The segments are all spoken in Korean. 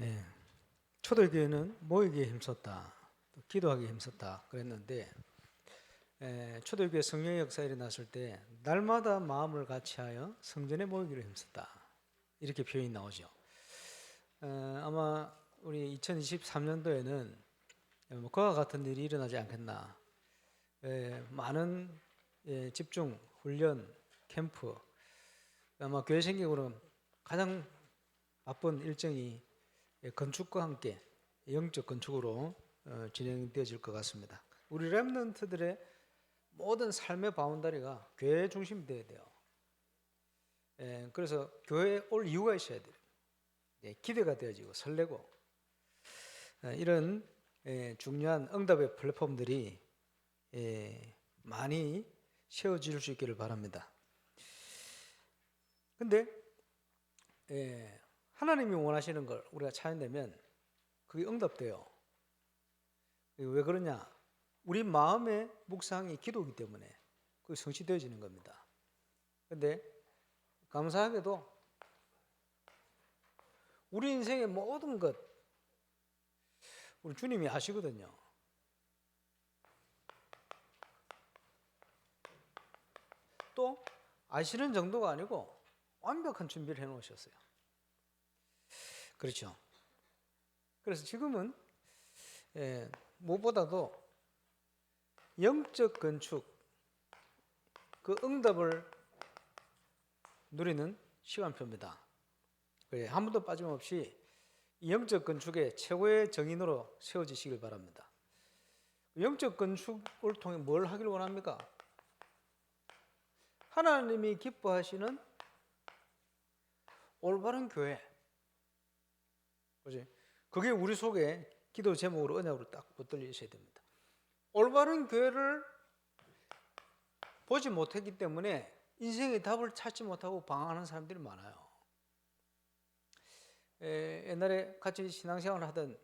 예, 초대교회는 모이기에 힘썼다, 또 기도하기에 힘썼다 그랬는데 초대교회 성령의 역사가 일어났을 때 날마다 마음을 같이하여 성전에 모이기로 힘썼다 이렇게 표현이 나오죠. 아마 우리 2023년도에는 그와 같은 일이 일어나지 않겠나. 많은 집중, 훈련, 캠프, 아마 교회 생각으로는 가장 바쁜 일정이 건축과 함께 영적 건축으로 진행되어질 것 같습니다. 우리 렘넌트들의 모든 삶의 바운다리가 교회 중심이 되어야 돼요. 그래서 교회에 올 이유가 있어야 돼요. 기대가 되어지고 설레고 이런 중요한 응답의 플랫폼들이 많이 세워질 수 있기를 바랍니다. 근데 하나님이 원하시는 걸 우리가 찾아내면 그게 응답돼요. 왜 그러냐? 우리 마음의 묵상이 기도이기 때문에 그게 성취되어지는 겁니다. 근데 감사하게도 우리 인생의 모든 것 우리 주님이 아시거든요. 또 아시는 정도가 아니고 완벽한 준비를 해놓으셨어요. 그렇죠. 그래서 지금은 무엇보다도 영적 건축, 그 응답을 누리는 시간표입니다. 한 번도 빠짐없이 영적 건축의 최고의 정인으로 세워지시길 바랍니다. 영적 건축을 통해 뭘 하길 원합니까? 하나님이 기뻐하시는 올바른 교회. 그지? 그게 우리 속에 기도 제목으로 언약으로 딱 붙들려 있어야 됩니다. 올바른 교회를 보지 못했기 때문에 인생의 답을 찾지 못하고 방황하는 사람들이 많아요. 옛날에 같이 신앙생활을 하던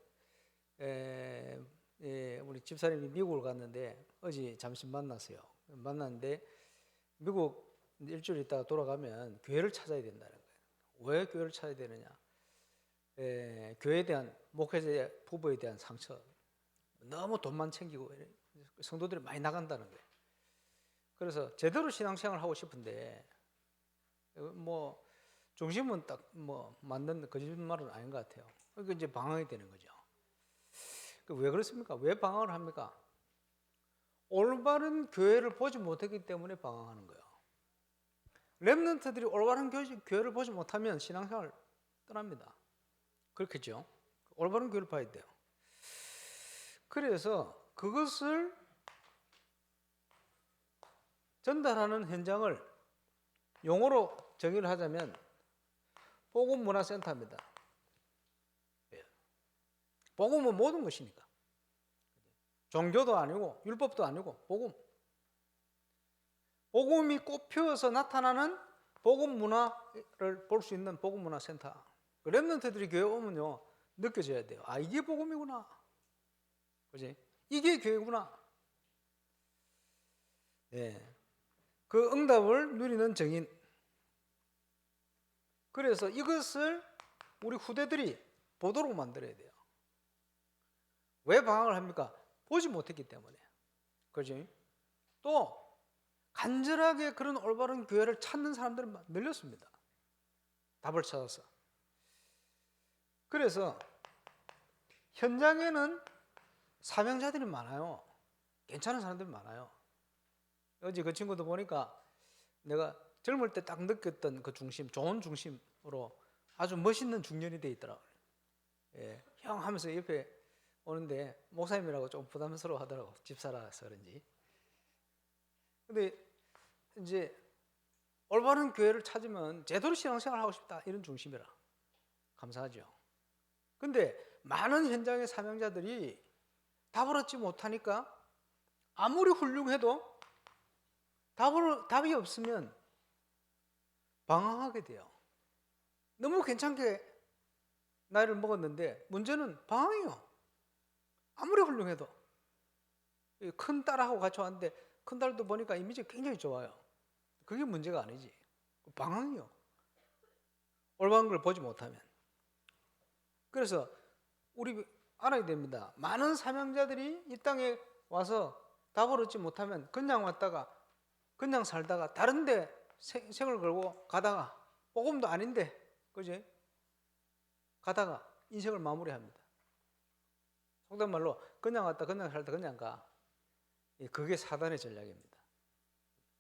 우리 집사님이 미국을 갔는데 어제 잠시 만났어요. 만났는데 미국 일주일 있다가 돌아가면 교회를 찾아야 된다는 거예요. 왜 교회를 찾아야 되느냐? 교회에 대한 목회자 부부에 대한 상처, 너무 돈만 챙기고 성도들이 많이 나간다는 거예요. 그래서 제대로 신앙생활을 하고 싶은데 뭐 중심은 딱 뭐 맞는 거짓말은 아닌 것 같아요. 그러니까 이제 방황이 되는 거죠. 왜 그렇습니까? 왜 방황을 합니까? 올바른 교회를 보지 못했기 때문에 방황하는 거예요. 렘넌트들이 올바른 교회를 보지 못하면 신앙생활 떠납니다. 그렇겠죠? 올바른 교회를 봐야 돼요. 그래서 그것을 전달하는 현장을 용어로 정의를 하자면 복음문화센터입니다. 복음은 모든 것이니까. 종교도 아니고 율법도 아니고 복음. 복음이 꽃피어서 나타나는 복음 문화를 볼 수 있는 복음 문화센터. 렘넌트들이 교회 오면요 느껴져야 돼요. 아, 이게 복음이구나. 그지? 이게 교회구나. 네. 그 응답을 누리는 정인. 그래서 이것을 우리 후대들이 보도록 만들어야 돼요. 왜 방황을 합니까? 보지 못했기 때문에. 그지? 또 간절하게 그런 올바른 교회를 찾는 사람들은 늘렸습니다. 답을 찾아서. 그래서 현장에는 사명자들이 많아요. 괜찮은 사람들이 많아요. 어제 그 친구도 보니까 내가 젊을 때 딱 느꼈던 그 중심, 좋은 중심으로 아주 멋있는 중년이 돼 있더라고요. 형 하면서 옆에 오는데 목사님이라고 좀 부담스러워 하더라고. 집사라서 그런지. 근데 이제 올바른 교회를 찾으면 제대로 신앙생활 하고 싶다 이런 중심이라 감사하죠. 근데 많은 현장의 사명자들이 답을 얻지 못하니까 아무리 훌륭해도 답이 없으면 방황하게 돼요. 너무 괜찮게 나이를 먹었는데 문제는 방황이요. 아무리 훌륭해도. 큰 딸하고 같이 왔는데 큰 딸도 보니까 이미지가 굉장히 좋아요. 그게 문제가 아니지. 방황이요. 올바른 걸 보지 못하면. 그래서 우리 알아야 됩니다. 많은 사명자들이 이 땅에 와서 답을 얻지 못하면 그냥 왔다가 그냥 살다가 다른 데 생을 걸고 가다가 복음도 아닌데 그지? 가다가 인생을 마무리합니다. 속된 말로 그냥 왔다 그냥 살다 그냥 가. 그게 사단의 전략입니다.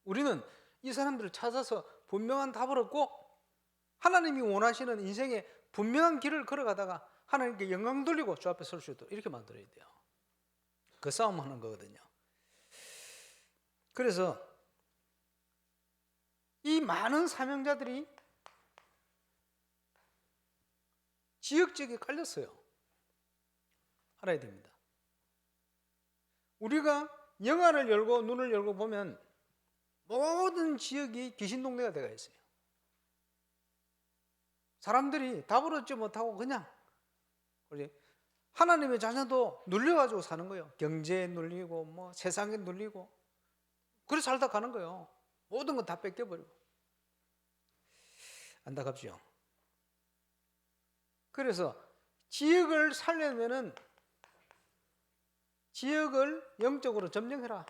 우리는 이 사람들을 찾아서 분명한 답을 얻고 하나님이 원하시는 인생의 분명한 길을 걸어가다가 하나님께 영광 돌리고 주 앞에 설 수 있도록 이렇게 만들어야 돼요. 그 싸움하는 거거든요. 그래서 이 많은 사명자들이 지역지역에 깔렸어요. 알아야 됩니다. 우리가 영안을 열고 눈을 열고 보면 모든 지역이 귀신 동네가 되어 있어요. 사람들이 답을 얻지 못하고 그냥 하나님의 자녀도 눌려가지고 사는 거예요. 경제에 눌리고 뭐 세상에 눌리고 그래서 살다 가는 거예요. 모든 건 다 뺏겨버리고. 안타깝죠. 그래서 지역을 살려면은 지역을 영적으로 점령해라.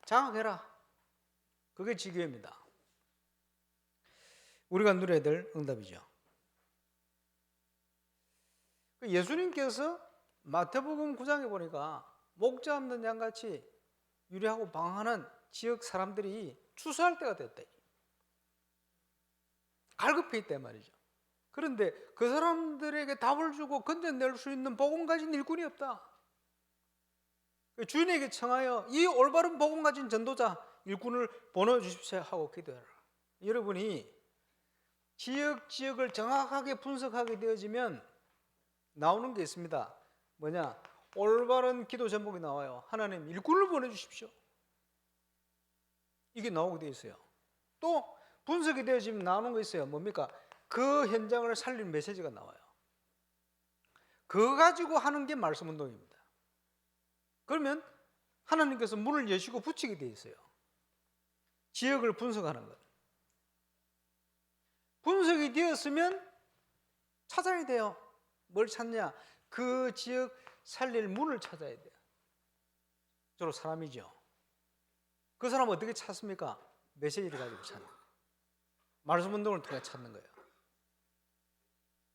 장악해라. 그게 지교입니다. 우리가 누려야 될 응답이죠. 예수님께서 마태복음 9장에 보니까 목자 없는 양같이 유리하고 방황하는 지역 사람들이 추수할 때가 됐다. 갈급해 있단 말이죠. 그런데 그 사람들에게 답을 주고 건져낼 수 있는 복음 가진 일꾼이 없다. 주인에게 청하여 이 올바른 복음 가진 전도자 일꾼을 보내주십시오 하고 기도해라. 여러분이 지역을 정확하게 분석하게 되어지면 나오는 게 있습니다. 뭐냐? 올바른 기도 제목이 나와요. 하나님 일꾼을 보내주십시오. 이게 나오게 되어 있어요. 또 분석이 되어지면 나오는 거 있어요. 뭡니까? 그 현장을 살리는 메시지가 나와요. 그거 가지고 하는 게 말씀 운동입니다. 그러면 하나님께서 문을 여시고 붙이게 되어 있어요. 지역을 분석하는 것. 분석이 되었으면 찾아야 돼요. 뭘 찾냐? 그 지역 살릴 문을 찾아야 돼요. 주로 사람이죠. 그 사람 어떻게 찾습니까? 메시지를 가지고 찾는 거예요. 말씀 운동을 통해 찾는 거예요.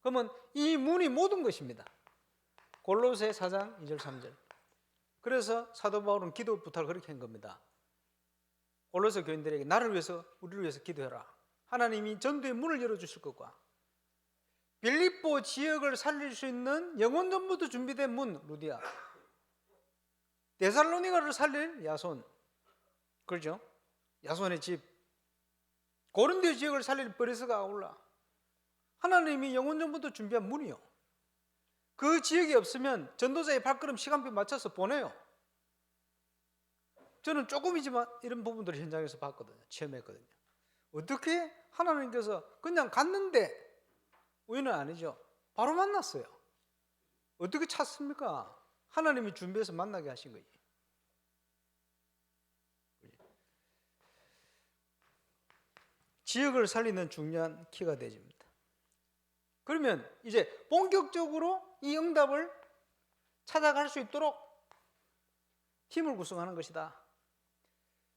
그러면 이 문이 모든 것입니다. 골로새 4장 2절 3절. 그래서 사도 바울은 기도 부탁을 그렇게 한 겁니다. 골로새 교인들에게 나를 위해서 우리를 위해서 기도해라. 하나님이 전도의 문을 열어주실 것과 빌립보 지역을 살릴 수 있는 영혼 전부터 준비된 문 루디아, 데살로니가를 살릴 야손, 그렇죠? 야손의 집, 고린도 지역을 살릴 브레스가 아울라, 하나님이 영혼 전부터 준비한 문이요. 그 지역이 없으면 전도자의 발걸음 시간표 맞춰서 보내요. 저는 조금이지만 이런 부분들을 현장에서 봤거든요. 체험했거든요. 어떻게 하나님께서 그냥 갔는데 우연은 아니죠. 바로 만났어요. 어떻게 찾습니까? 하나님이 준비해서 만나게 하신 거예요. 지역을 살리는 중요한 키가 되집니다. 그러면 이제 본격적으로 이 응답을 찾아갈 수 있도록 팀을 구성하는 것이다.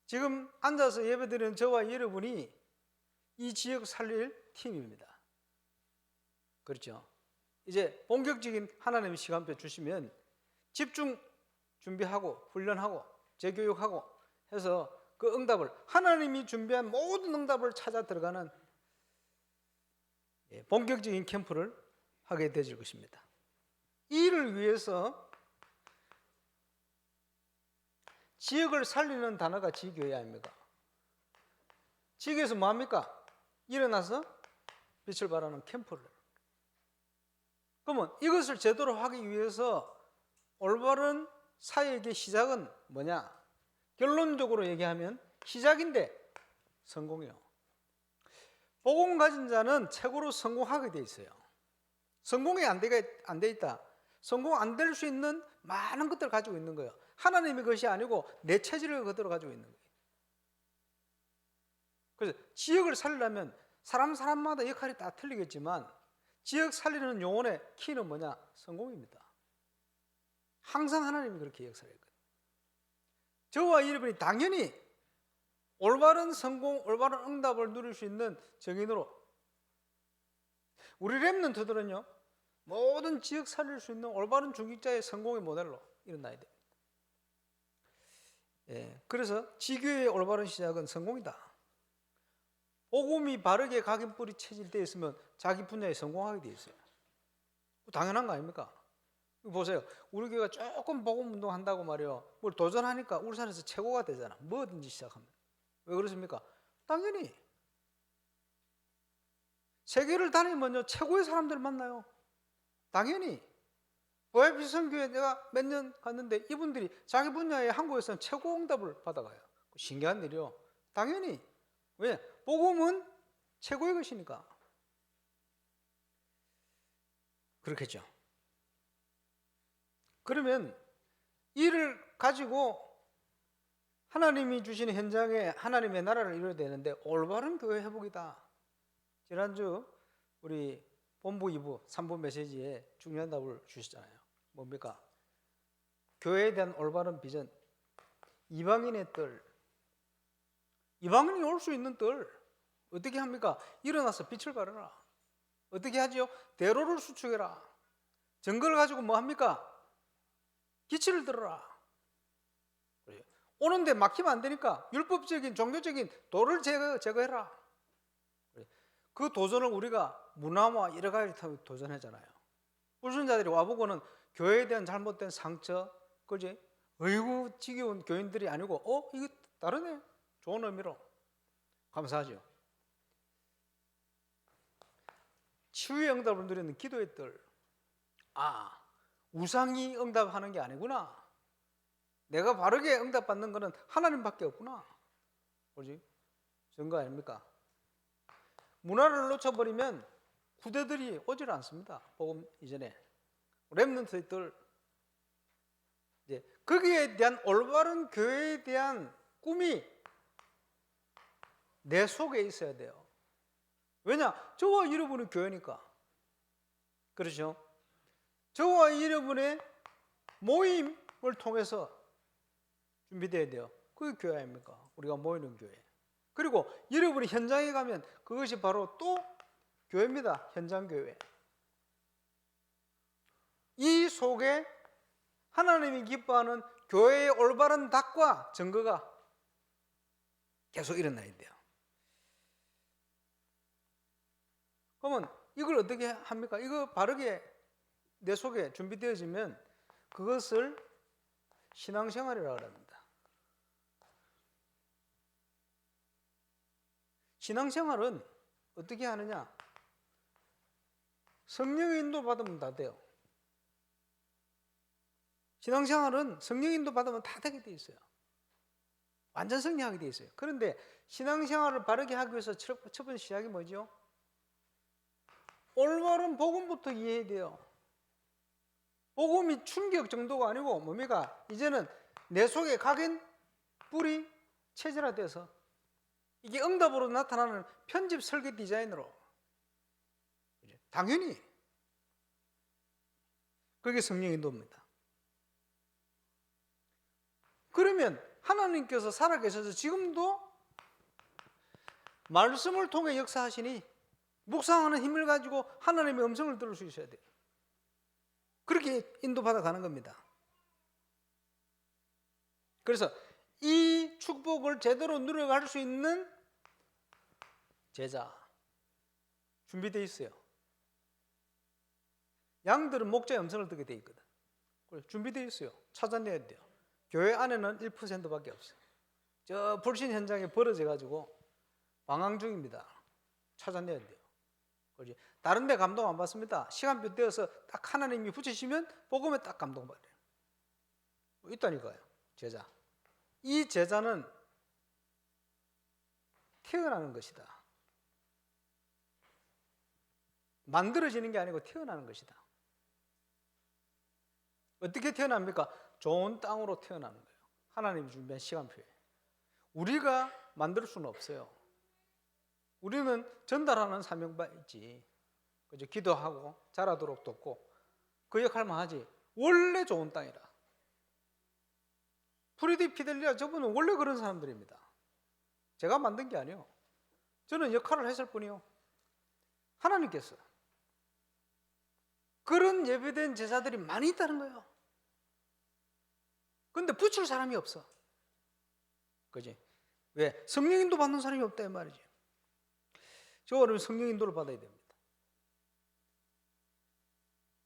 지금 앉아서 예배드리는 저와 여러분이 이 지역 살릴 팀입니다. 그렇죠? 이제 본격적인 하나님의 시간표 주시면 집중 준비하고 훈련하고 재교육하고 해서 그 응답을 하나님이 준비한 모든 응답을 찾아 들어가는 본격적인 캠프를 하게 되질 것입니다. 이를 위해서 지역을 살리는 단어가 지교회 아닙니까? 지교에서 뭐합니까? 일어나서 빛을 발하는 캠프를. 그러면 이것을 제대로 하기 위해서 올바른 사역의 시작은 뭐냐? 결론적으로 얘기하면 시작인데 성공이요. 복음 가진 자는 최고로 성공하게 돼 있어요. 성공이 안 돼 있다. 성공 안 될 수 있는 많은 것들을 가지고 있는 거예요. 하나님의 것이 아니고 내 체질을 그대로 가지고 있는 거예요. 그래서 지역을 살리려면 사람마다 역할이 다 틀리겠지만 지역 살리는 영혼의 키는 뭐냐? 성공입니다. 항상 하나님이 그렇게 역사했거든요. 저와 여러분이 당연히 올바른 성공, 올바른 응답을 누릴 수 있는 정인으로, 우리 렘넌트들은요, 모든 지역 살릴 수 있는 올바른 중직자의 성공의 모델로 일어나야 됩니다. 그래서 지교의 올바른 시작은 성공이다. 복음이 바르게 각인뿌리 체질 되어 있으면 자기 분야에 성공하게 되어 있어요. 당연한 거 아닙니까? 보세요. 우리 교회가 조금 복음 운동한다고 말이요, 뭘 도전하니까 울산에서 최고가 되잖아. 뭐든지 시작하면. 왜 그렇습니까? 당연히 세계를 다니면요, 최고의 사람들을 만나요. 당연히 보혜비성교회 내가 몇 년 갔는데 이분들이 자기 분야에 한국에서는 최고 응답을 받아가요. 신기한 일이요. 당연히. 왜? 복음은 최고의 것이니까. 그렇겠죠. 그러면 이를 가지고 하나님이 주시는 현장에 하나님의 나라를 이루어야 되는데 올바른 교회 회복이다. 지난주 우리 본부 2부 3부 메시지에 중요한 답을 주시잖아요. 뭡니까? 교회에 대한 올바른 비전. 이방인의 뜰. 이방인이 올 수 있는 뜰. 어떻게 합니까? 일어나서 빛을 발하라. 어떻게 하지요? 대로를 수축해라. 증거를 가지고 뭐 합니까? 기치를 들어라. 오는데 막히면 안 되니까 율법적인 종교적인 도를 제거해라. 그 도전을 우리가 문화와 여러 가지 도전하잖아요. 불순자들이 와보고는 교회에 대한 잘못된 상처, 그지? 어이구 지겨운 교인들이 아니고, 이거 다르네. 좋은 의미로 감사하죠. 치유의 응답을 누리는 기도의 뜰. 우상이 응답하는 게 아니구나. 내가 바르게 응답받는 것은 하나님밖에 없구나. 그지? 증거 아닙니까? 문화를 놓쳐버리면 후대들이 오질 않습니다. 복음 이전에. 렘넌트의 뜰. 이제 거기에 대한 올바른 교회에 대한 꿈이 내 속에 있어야 돼요. 왜냐? 저와 여러분은 교회니까. 그렇죠? 저와 여러분의 모임을 통해서 준비되어야 돼요. 그게 교회 아닙니까? 우리가 모이는 교회. 그리고 여러분이 현장에 가면 그것이 바로 또 교회입니다. 현장 교회. 이 속에 하나님이 기뻐하는 교회의 올바른 닭과 증거가 계속 일어나야 돼요. 그러면 이걸 어떻게 합니까? 이거 바르게 내 속에 준비되어지면 그것을 신앙생활이라고 합니다. 신앙생활은 어떻게 하느냐? 성령의 인도 받으면 다 돼요. 신앙생활은 성령 인도 받으면 다 되게 돼 있어요. 완전 승리하게 돼 있어요. 그런데 신앙생활을 바르게 하기 위해서 첫 번째 시작이 뭐죠? 올바른 복음부터 이해해야 돼요. 복음이 충격 정도가 아니고 뭡니까? 이제는 내 속에 각인 뿌리 체질화돼서 이게 응답으로 나타나는 편집 설계 디자인으로 당연히 그게 성령 인도입니다. 그러면 하나님께서 살아계셔서 지금도 말씀을 통해 역사하시니 묵상하는 힘을 가지고 하나님의 음성을 들을 수 있어야 돼요. 그렇게 인도받아 가는 겁니다. 그래서 이 축복을 제대로 누려갈 수 있는 제자 준비되어 있어요. 양들은 목자의 음성을 듣게 되어 있거든. 준비되어 있어요. 찾아내야 돼요. 교회 안에는 1%밖에 없어요. 저 불신 현장에 벌어져 가지고 방황 중입니다. 찾아내야 돼요. 그렇지? 다른 데 감동 안 받습니다. 시간표 떼어서 딱 하나님이 붙이시면 복음에 딱 감동받아요. 있다니까요. 제자. 이 제자는 태어나는 것이다. 만들어지는 게 아니고 태어나는 것이다. 어떻게 태어납니까? 좋은 땅으로 태어나는 거예요. 하나님이 준비한 시간표에. 우리가 만들 수는 없어요. 우리는 전달하는 사명바 있지. 그죠? 기도하고 자라도록 돕고 그 역할만 하지. 원래 좋은 땅이라. 프리디 피델리아 저분은 원래 그런 사람들입니다. 제가 만든 게 아니에요. 저는 역할을 했을 뿐이요. 하나님께서 그런 예배된 제사들이 많이 있다는 거예요. 근데 붙일 사람이 없어. 그지? 왜? 성령인도 받는 사람이 없다 이 말이지. 저 어려면 성령인도를 받아야 됩니다.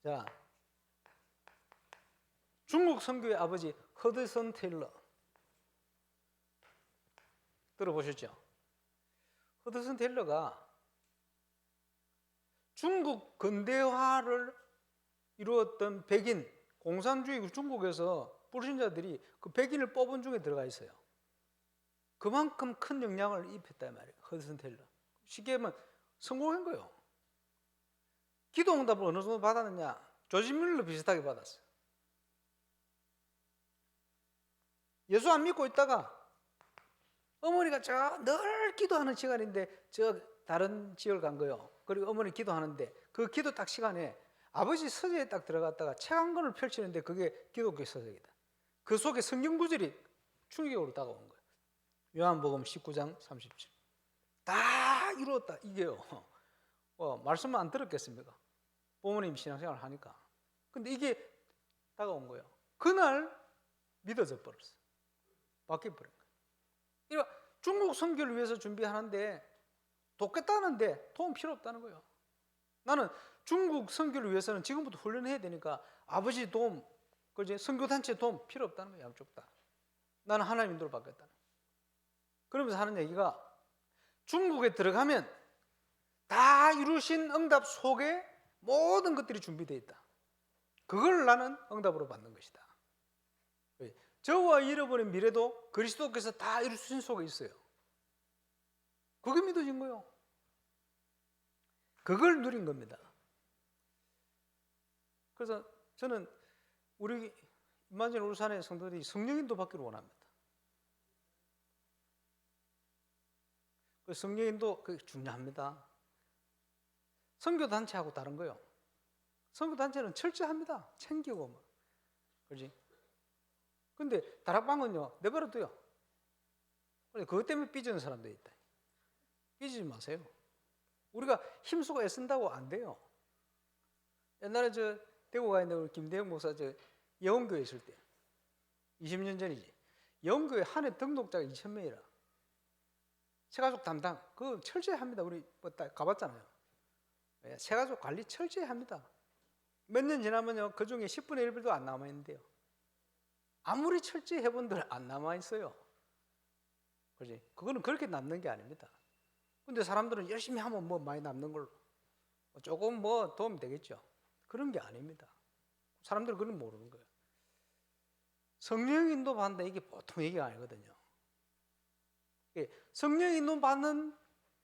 자, 중국 선교의 아버지 허드슨 테일러 들어보셨죠? 허드슨 테일러가 중국 근대화를 이루었던 백인 공산주의 중국에서 불신자들이 그 백인을 뽑은 중에 들어가 있어요. 그만큼 큰 영향을 입혔단 말이에요. 허드슨 테일러. 쉽게 하면 성공한 거예요. 기도 응답을 어느 정도 받았느냐? 조지 밀러 비슷하게 받았어요. 예수 안 믿고 있다가 어머니가 저 늘 기도하는 시간인데 저 다른 지역을 간 거예요. 그리고 어머니 기도하는데 그 기도 딱 시간에 아버지 서재에 딱 들어갔다가 책 한 권을 펼치는데 그게 기독교 서적이다. 그 속에 성경 구절이 충격으로 다가온 거예요. 요한복음 19장 37. 다 이루었다 이게요. 말씀만 안 들었겠습니까? 부모님 신앙생활을 하니까. 근데 이게 다가온 거예요. 그날 믿어져 버렸어요. 바뀌어버린 거예요. 그러니까 중국 선교를 위해서 준비하는데 돕겠다는데 도움 필요 없다는 거예요. 나는 중국 선교를 위해서는 지금부터 훈련해야 되니까 아버지 도움, 그지? 선교단체 도움 필요 없다는 거예요. 양쪽 다. 나는 하나님 인도를 받겠다는 거예요. 그러면서 하는 얘기가 중국에 들어가면 다 이루신 응답 속에 모든 것들이 준비되어 있다. 그걸 나는 응답으로 받는 것이다. 저와 잃어버린 미래도 그리스도께서 다 이루신 속에 있어요. 그게 믿어진 거예요. 그걸 누린 겁니다. 그래서 저는 우리 임마누엘 울산의 성도들이 성령인도 받기를 원합니다. 그 성령인도 그게 중요합니다. 선교단체하고 다른 거예요. 선교단체는 철저합니다. 챙기고 뭐. 그렇지? 근데 다락방은요, 내버려둬요. 그것 때문에 삐지는 사람들이 있다. 삐지지 마세요. 우리가 힘쓰고 애쓴다고 안 돼요. 옛날에 저 대구 가 있는 우리 김대영 목사 저 예원교회 있을 때 20년 전이지. 예원교회 한 해 등록자가 2,000명이라. 새가족 담당 그거 철저히 합니다. 우리 뭐 가봤잖아요. 새가족 관리 철저히 합니다. 몇 년 지나면요 그 중에 10분의 1도 안 남아 있는데요. 아무리 철저히 해본들 안 남아 있어요. 그렇지? 그거는 그렇게 남는 게 아닙니다. 근데 사람들은 열심히 하면 뭐 많이 남는 걸로 조금 뭐 도움이 되겠죠. 그런 게 아닙니다. 사람들은 그건 모르는 거예요. 성령 인도 받는다 이게 보통 얘기가 아니거든요. 성령 인도 받는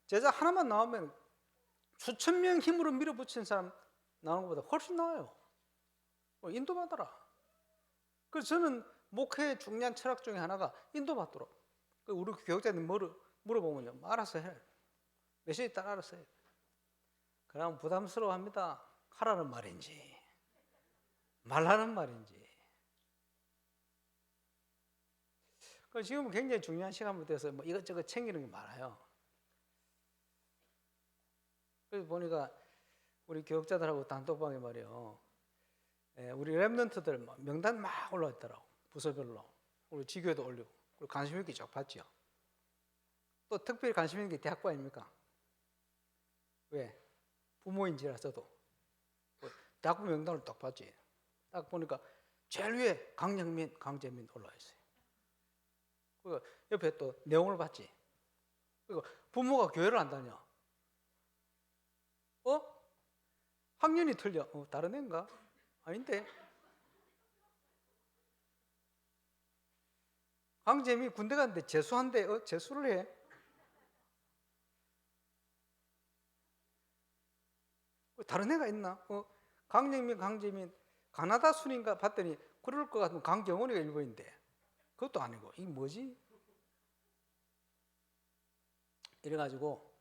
제자 하나만 나오면 수천 명 힘으로 밀어붙이는 사람 나오는 것보다 훨씬 나아요. 인도받아라. 그래서 저는 목회의 중요한 철학 중에 하나가 인도받도록. 우리 교육자들 물어보면요, 알아서 해. 메시지 따라 알아서 해. 그러면 부담스러워합니다. 하라는 말인지 말라는 말인지. 지금은 굉장히 중요한 시간부터 해서 뭐 이것저것 챙기는 게 많아요. 그래서 보니까 우리 교육자들하고 단톡방에 말이에요. 우리 랩런트들 명단 막 올라왔더라고. 부서별로. 우리 지교에도 올리고. 그리고 관심 있게 쭉 봤죠. 또 특별히 관심 있는 게 대학부 아닙니까? 왜? 부모인지라서도. 대학부 명단을 딱 봤지. 딱 보니까 제일 위에 강영민, 강재민 올라와 있어요. 그리고 옆에 또 내용을 봤지. 그리고 부모가 교회를 안 다녀. 학년이 틀려. 다른 애인가? 아닌데. 강재민이 군대 갔는데 재수한데 재수를 해. 다른 애가 있나? 강영민, 강재민 가나다 순인가 봤더니 그럴 것 같으면 강경원이가 일본인데 그것도 아니고 이게 뭐지? 이래가지고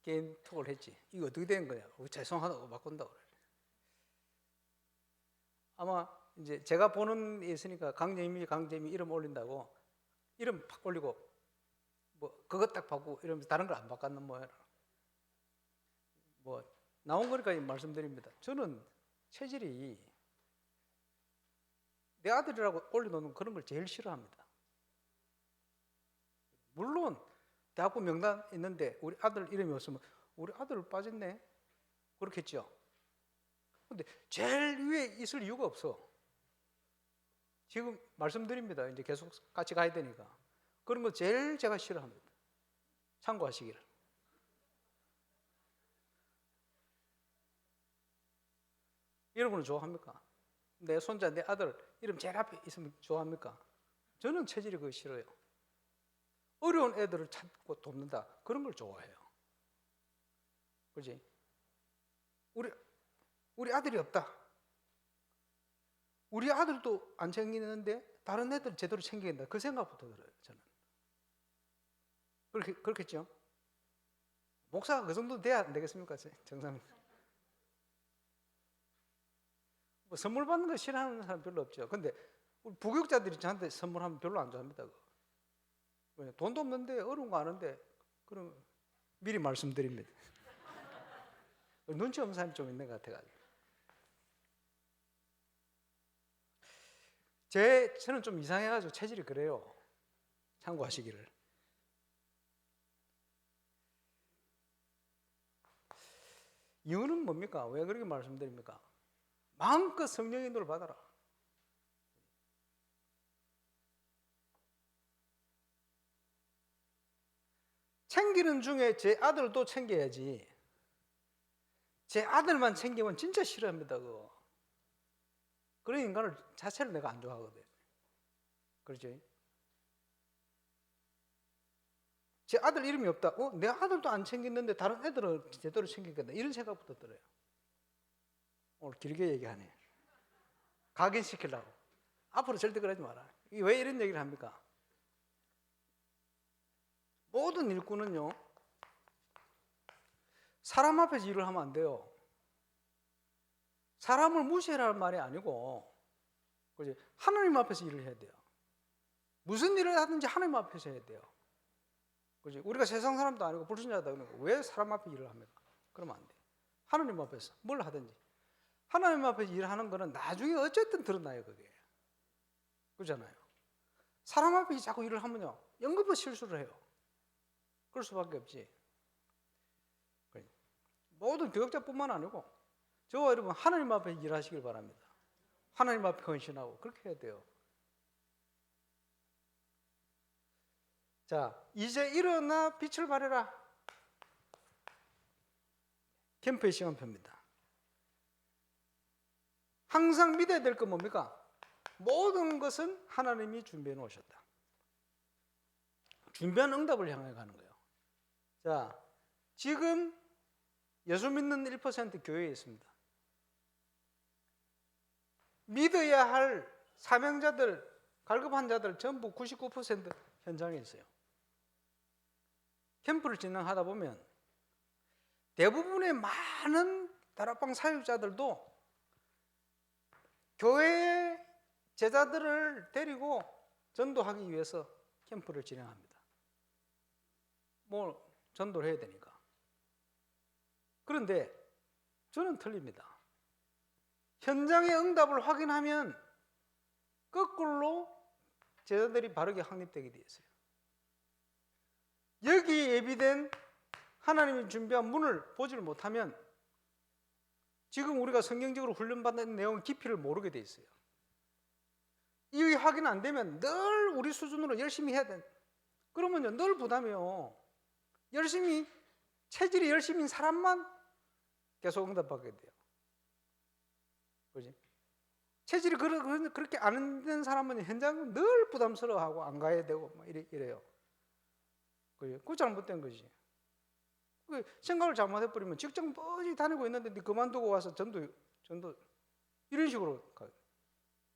개인톡을 했지. 이거 어떻게 된 거냐? 죄송하다고 바꾼다고 그래. 아마 이제 제가 보는 데 있으니까 강재미 이름 올린다고 이름 팍 올리고 뭐 그거 딱 바꾸고 이러면서 다른 걸 안 바꿨는 모양이라. 뭐 나온 거니까 말씀드립니다. 저는 체질이 내 아들이라고 올려놓는 그런 걸 제일 싫어합니다. 물론 대학부 명단 있는데 우리 아들 이름이 없으면 우리 아들 빠졌네 그렇겠죠. 근데 제일 위에 있을 이유가 없어. 지금 말씀드립니다. 이제 계속 같이 가야 되니까. 그런 거 제일 제가 싫어합니다. 참고하시기를. 여러분은 좋아합니까? 내 손자, 내 아들 이름 제일 앞에 있으면 좋아합니까? 저는 체질이 그거 싫어요. 어려운 애들을 찾고 돕는다. 그런 걸 좋아해요. 그렇지? 우리 아들이 없다. 우리 아들도 안 챙기는데 다른 애들 제대로 챙겨야 된다. 그 생각부터 들어요. 저는. 그렇겠죠? 목사가 그 정도 돼야 안 되겠습니까? 정상. 뭐 선물 받는 거 싫어하는 사람 별로 없죠. 근데 우리 부교육자들이 저한테 선물하면 별로 안 좋아합니다. 그거. 돈도 없는데 어려운 거 아는데 그럼 미리 말씀드립니다. 눈치 없는 사람이 좀 있는 것 같아가지고. 저는 좀 이상해가지고 체질이 그래요. 참고하시기를. 이유는 뭡니까? 왜 그렇게 말씀드립니까? 마음껏 성령의 인도를 받아라. 챙기는 중에 제 아들도 챙겨야지. 제 아들만 챙기면 진짜 싫어합니다. 그거. 그런 인간을 자체를 내가 안 좋아하거든. 그렇죠? 제 아들 이름이 없다. 내 아들도 안 챙겼는데 다른 애들은 제대로 챙기겠다. 이런 생각부터 들어요. 오늘 길게 얘기하네. 각인시키려고. 앞으로 절대 그러지 마라. 왜 이런 얘기를 합니까? 모든 일꾼은요, 사람 앞에서 일을 하면 안 돼요. 사람을 무시해라는 말이 아니고, 그렇지? 하나님 앞에서 일을 해야 돼요. 무슨 일을 하든지 하나님 앞에서 해야 돼요. 그렇지? 우리가 세상 사람도 아니고 불신자다 그러니까 왜 사람 앞에 일을 합니까? 그러면 안 돼. 하나님 앞에서 뭘 하든지. 하나님 앞에서 일하는 거는 나중에 어쨌든 드러나요, 그게. 그렇잖아요. 사람 앞에 자꾸 일을 하면요, 연금도 실수를 해요. 그럴 수밖에 없지. 모든 교육자뿐만 아니고 저와 여러분 하나님 앞에 일하시길 바랍니다. 하나님 앞에 헌신하고 그렇게 해야 돼요. 자, 이제 일어나 빛을 발해라. 캠프의 시간표입니다. 항상 믿어야 될 건 뭡니까? 모든 것은 하나님이 준비해 놓으셨다. 준비한 응답을 향해 가는 거예요. 자, 지금 예수 믿는 1% 교회에 있습니다. 믿어야 할 사명자들, 갈급한 자들 전부 99% 현장에 있어요. 캠프를 진행하다 보면 대부분의 많은 다락방 사역자들도 교회의 제자들을 데리고 전도하기 위해서 캠프를 진행합니다. 뭐 전도를 해야 되니까. 그런데 저는 틀립니다. 현장의 응답을 확인하면 거꾸로 제자들이 바르게 확립되게 되어 있어요. 여기 예비된 하나님이 준비한 문을 보지를 못하면 지금 우리가 성경적으로 훈련받는 내용 깊이를 모르게 되어 있어요. 이 확인 안 되면 늘 우리 수준으로 열심히 해야 돼. 그러면요, 늘 부담이요. 열심히, 체질이 열심인 사람만 계속 응답받게 돼요. 그렇지? 체질이 그렇게 안 되는 사람은 현장은 늘 부담스러워하고 안 가야 되고 막 이래요. 그게 잘못된 거지. 생각을 잘못해버리면 직장 뻔히 다니고 있는데 네 그만두고 와서 전도 이런 식으로 가요.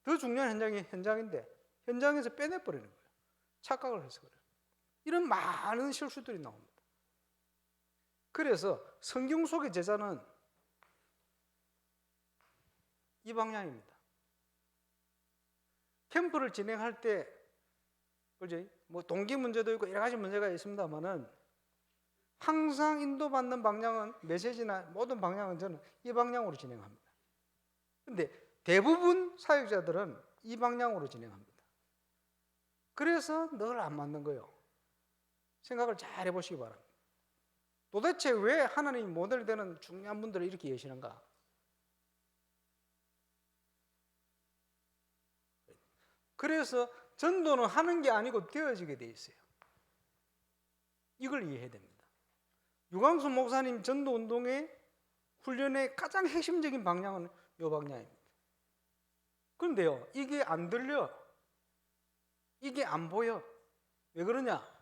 더 중요한 현장이 현장인데 현장에서 빼내버리는 거예요. 착각을 해서 그래요. 이런 많은 실수들이 나옵니다. 그래서 성경 속의 제자는 이 방향입니다. 캠프를 진행할 때, 그죠? 뭐 동기 문제도 있고 여러 가지 문제가 있습니다만은 항상 인도받는 방향은, 메시지나 모든 방향은 저는 이 방향으로 진행합니다. 근데 대부분 사역자들은 이 방향으로 진행합니다. 그래서 늘 안 맞는 거예요. 생각을 잘 해보시기 바랍니다. 도대체 왜 하나님이 모델되는 중요한 분들을 이렇게 여시는가? 그래서 전도는 하는 게 아니고 되어지게 돼 있어요. 이걸 이해해야 됩니다. 유광수 목사님 전도 운동의 훈련의 가장 핵심적인 방향은 이 방향입니다. 그런데요, 이게 안 들려. 이게 안 보여. 왜 그러냐?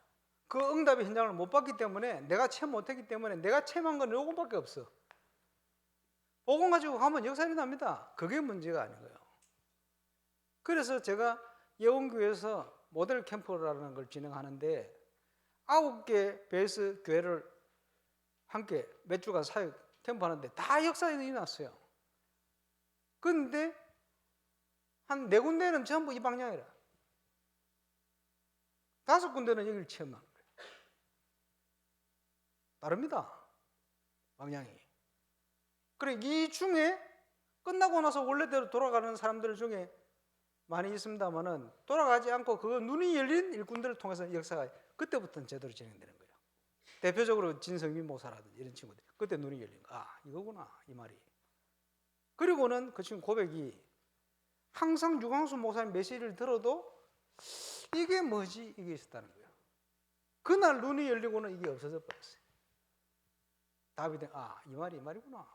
그 응답의 현장을 못 봤기 때문에, 내가 체험 못했기 때문에, 내가 체험한 건 요것밖에 없어. 복음 가지고 가면 역사이 납니다. 그게 문제가 아닌 거예요. 그래서 제가 예원교회에서 모델 캠프라는 걸 진행하는데 9개 베이스 교회를 함께 몇 주간 사역 캠프하는데 다 역사인이 났어요. 그런데 한 4군데는 전부 이 방향이라, 5군데는 여기를 체험한 거예요. 다릅니다, 방향이. 그래, 이 중에 끝나고 나서 원래대로 돌아가는 사람들 중에 많이 있습니다만은 돌아가지 않고 그 눈이 열린 일꾼들을 통해서 역사가 그때부터는 제대로 진행되는 거예요. 대표적으로 진성민 목사라든지 이런 친구들, 그때 눈이 열린 거, 아, 이거구나, 이 말이. 그리고는 그 친구 고백이 항상 유광수 목사님 메시지를 들어도 이게 뭐지? 이게 있었다는 거예요. 그날 눈이 열리고는 이게 없어져 버렸어요. 답이 돼, 아, 이 말이 이 말이구나.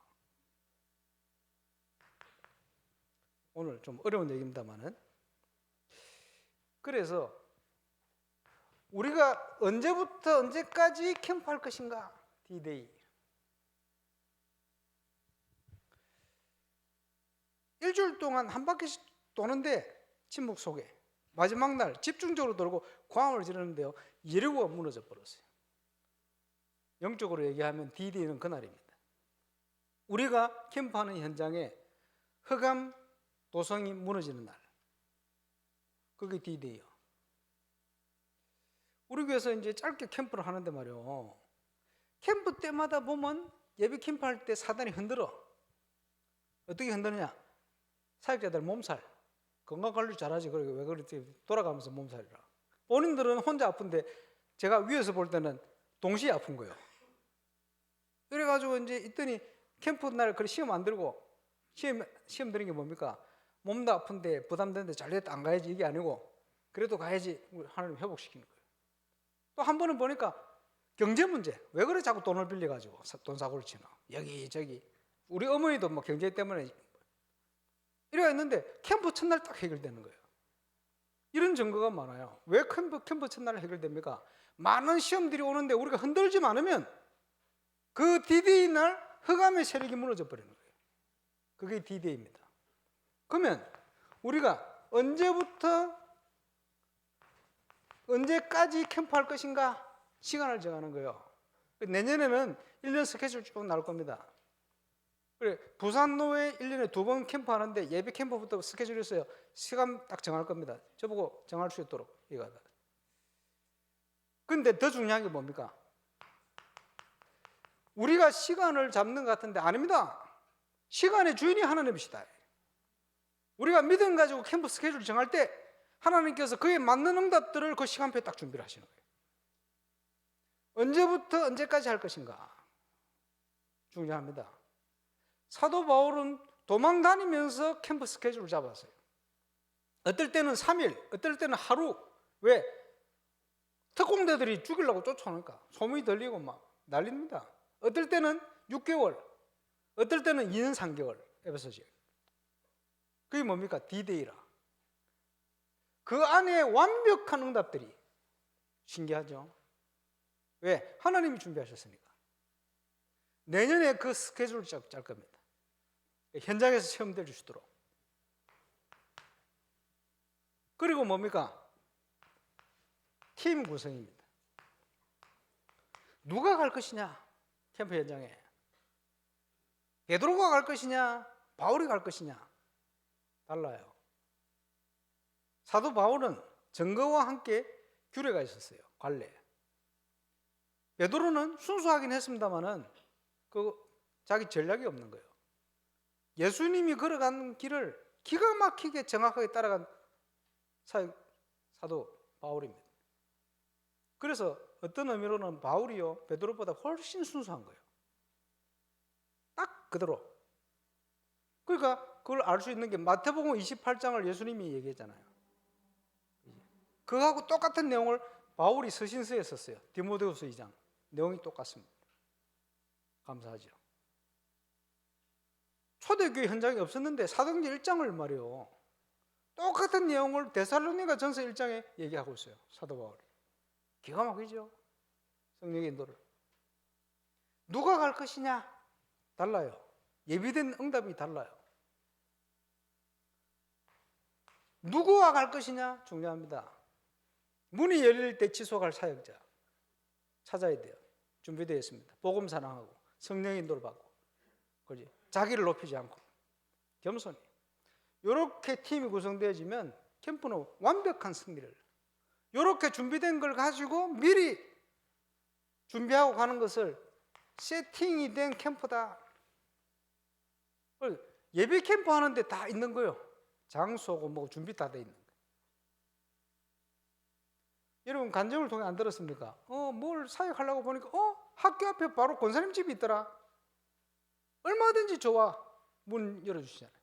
오늘 좀 어려운 얘기입니다만은, 그래서 우리가 언제부터 언제까지 캠프할 것인가? D-Day. 일주일 동안 한 바퀴씩 도는데, 침묵 속에 마지막 날 집중적으로 돌고 광을 지르는데요, 예리고가 무너져 버렸어요. 영적으로 얘기하면 D-Day는 그날입니다. 우리가 캠프하는 현장에 흑암 도성이 무너지는 날, 그게 D-Day요. 우리 교회에서 이제 짧게 캠프를 하는데 말이요, 캠프 때마다 보면 예비 캠프할 때 사단이 흔들어. 어떻게 흔드느냐? 사역자들 몸살, 건강관리 잘하지. 그러게 왜 그렇지? 돌아가면서 몸살이라. 본인들은 혼자 아픈데 제가 위에서 볼 때는 동시에 아픈 거예요. 그래가지고 이제 있더니 캠프 날 그 시험 안 들고, 시험 드린 게 뭡니까? 몸도 아픈데 부담되는데 잘됐다 안 가야지, 이게 아니고 그래도 가야지, 하나님 회복시키는 거예요. 또 한 번은 보니까 경제 문제, 왜 그래 자꾸 돈을 빌려가지고 돈 사고를 치나, 여기저기. 우리 어머니도 뭐 경제 때문에 이래가 있는데 캠프 첫날 딱 해결되는 거예요. 이런 증거가 많아요. 왜 캠프 첫날 해결됩니까? 많은 시험들이 오는데 우리가 흔들지 않으면 그 D-Day 날 흑암의 세력이 무너져 버리는 거예요. 그게 D-Day입니다. 그러면 우리가 언제부터 언제까지 캠프할 것인가? 시간을 정하는 거예요. 내년에는 1년 스케줄 쭉 나올 겁니다. 그래, 부산노회 1년에 2번 캠프하는데 예비 캠프부터 스케줄이 있어요. 시간 딱 정할 겁니다. 저보고 정할 수 있도록 이거다. 근데 더 중요한 게 뭡니까? 우리가 시간을 잡는 것 같은데 아닙니다. 시간의 주인이 하나님이시다. 우리가 믿음 가지고 캠프 스케줄 정할 때 하나님께서 그에 맞는 응답들을 그 시간표에 딱 준비를 하시는 거예요. 언제부터 언제까지 할 것인가? 중요합니다. 사도 바울은 도망 다니면서 캠프 스케줄을 잡았어요. 어떨 때는 3일, 어떨 때는 하루. 왜? 특공대들이 죽이려고 쫓아오니까 소문이 들리고 막 난립니다. 어떨 때는 6개월, 어떨 때는 2년 3개월. 에베소서. 그게 뭡니까? D-Day라. 그 안에 완벽한 응답들이. 신기하죠? 왜? 하나님이 준비하셨으니까. 내년에 그 스케줄을 짤 겁니다. 현장에서 체험될 수 있도록. 그리고 뭡니까? 팀 구성입니다. 누가 갈 것이냐? 캠프 현장에. 베드로가 갈 것이냐, 바울이 갈 것이냐 달라요. 사도 바울은 증거와 함께 규례가 있었어요. 관례. 베드로는 순수하긴 했습니다만은 자기 전략이 없는 거예요. 예수님이 걸어간 길을 기가 막히게 정확하게 따라간 사도 바울입니다. 그래서 어떤 의미로는 바울이요 베드로보다 훨씬 순수한 거예요. 딱 그대로. 그러니까 그걸 알 수 있는 게 마태복음 28장을 예수님이 얘기했잖아요. 그거하고 똑같은 내용을 바울이 서신서에 썼어요. 디모데후서 2장. 내용이 똑같습니다. 감사하죠. 초대교회 현장이 없었는데 사도행전 1장을 말이요. 똑같은 내용을 데살로니가 전서 1장에 얘기하고 있어요. 사도 바울이. 기가 막히죠. 성령의 인도를. 누가 갈 것이냐? 달라요. 예비된 응답이 달라요. 누구와 갈 것이냐? 중요합니다. 문이 열릴 때 지속할 사역자 찾아야 돼요. 준비되어 있습니다. 복음 사랑하고 성령의 인도를 받고 그렇지? 자기를 높이지 않고 겸손히 이렇게 팀이 구성되어지면 캠프는 완벽한 승리를 이렇게 준비된 걸 가지고 미리 준비하고 가는 것을 세팅이 된 캠프다. 예배 캠프 하는데 다 있는 거예요. 장소고 뭐 준비 다 돼 있는 거예요. 여러분 간증을 통해 안 들었습니까? 뭘 사역하려고 보니까 학교 앞에 바로 권사님 집이 있더라. 얼마든지 좋아. 문 열어주시잖아요.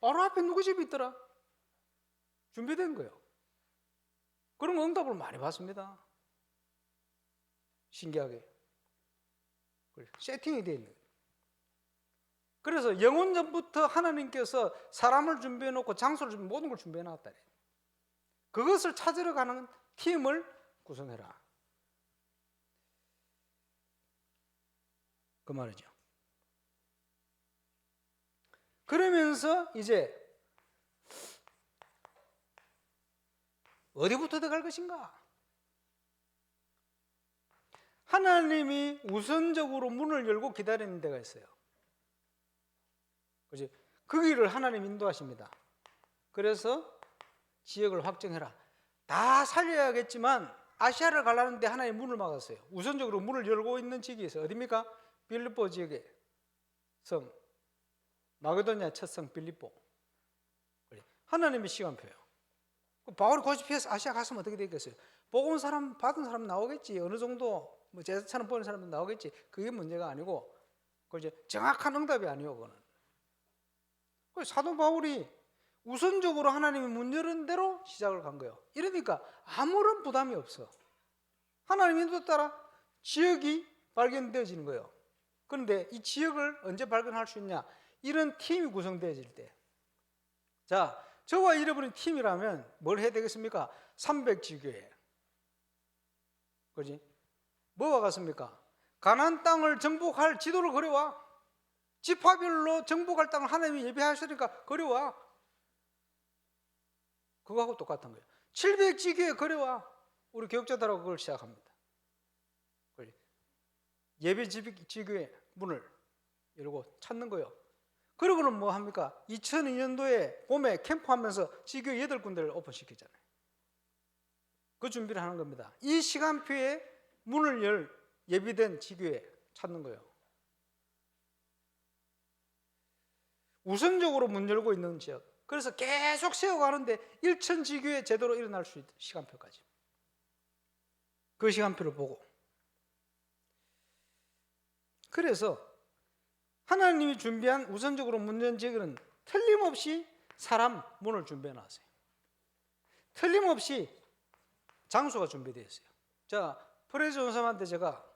바로 앞에 누구 집이 있더라. 준비된 거예요. 그런 응답을 많이 받습니다. 신기하게. 세팅이 되어 있는 거예요. 그래서 영원 전부터 하나님께서 사람을 준비해 놓고 장소를 준비해 모든 걸 준비해 놨다. 그것을 찾으러 가는 팀을 구성해라. 그 말이죠. 그러면서 이제 어디부터 들어갈 것인가? 하나님이 우선적으로 문을 열고 기다리는 데가 있어요. 그렇지? 그 길을 하나님 인도하십니다. 그래서 지역을 확정해라. 다 살려야겠지만 아시아를 가려는데 하나님 문을 막았어요. 우선적으로 문을 열고 있는 지역이 있어요. 어디입니까? 빌립보 지역의 성, 마게도냐 첫 성 빌립보. 하나님의 시간표예요. 바울이 고집해서 아시아 갔으면 어떻게 되겠어요? 복음 사람 받은 사람 나오겠지. 어느 정도 뭐 제사처럼 보는 사람도 나오겠지. 그게 문제가 아니고 그 이제 정확한 응답이 아니요. 그거는. 사도 바울이 우선적으로 하나님이 문 열은 대로 시작을 간 거예요. 이러니까 아무런 부담이 없어. 하나님 인도 따라 지역이 발견되어지는 거예요. 그런데 이 지역을 언제 발견할 수 있냐? 이런 팀이 구성되어질 때. 자, 저와 잃어버린 팀이라면 뭘 해야 되겠습니까? 300지교회. 그지? 뭐와 같습니까? 가나안 땅을 정복할 지도를 그려와. 지파별로 정복할 땅을 하나님이 예비하시니까 그려와. 그거하고 똑같은 거예요. 700지교회 그려와. 우리 교육자들하고 그걸 시작합니다. 예배 지교회 문을 열고 찾는 거예요. 그러고는 뭐 합니까? 2002년도에 봄에 캠프하면서 지교회 8군데를 오픈시키잖아요. 그 준비를 하는 겁니다. 이 시간표에 문을 열 예비된 지교회 찾는 거예요. 우선적으로 문 열고 있는 지역. 그래서 계속 세워가는데 1천 지교회 제대로 일어날 수 있는 시간표까지. 그 시간표를 보고. 그래서 하나님이 준비한 우선적으로 문 연 지역은 틀림없이 사람 문을 준비해 놨어요. 틀림없이 장소가 준비되어 있어요. 자, 프레즈 원사님한테 제가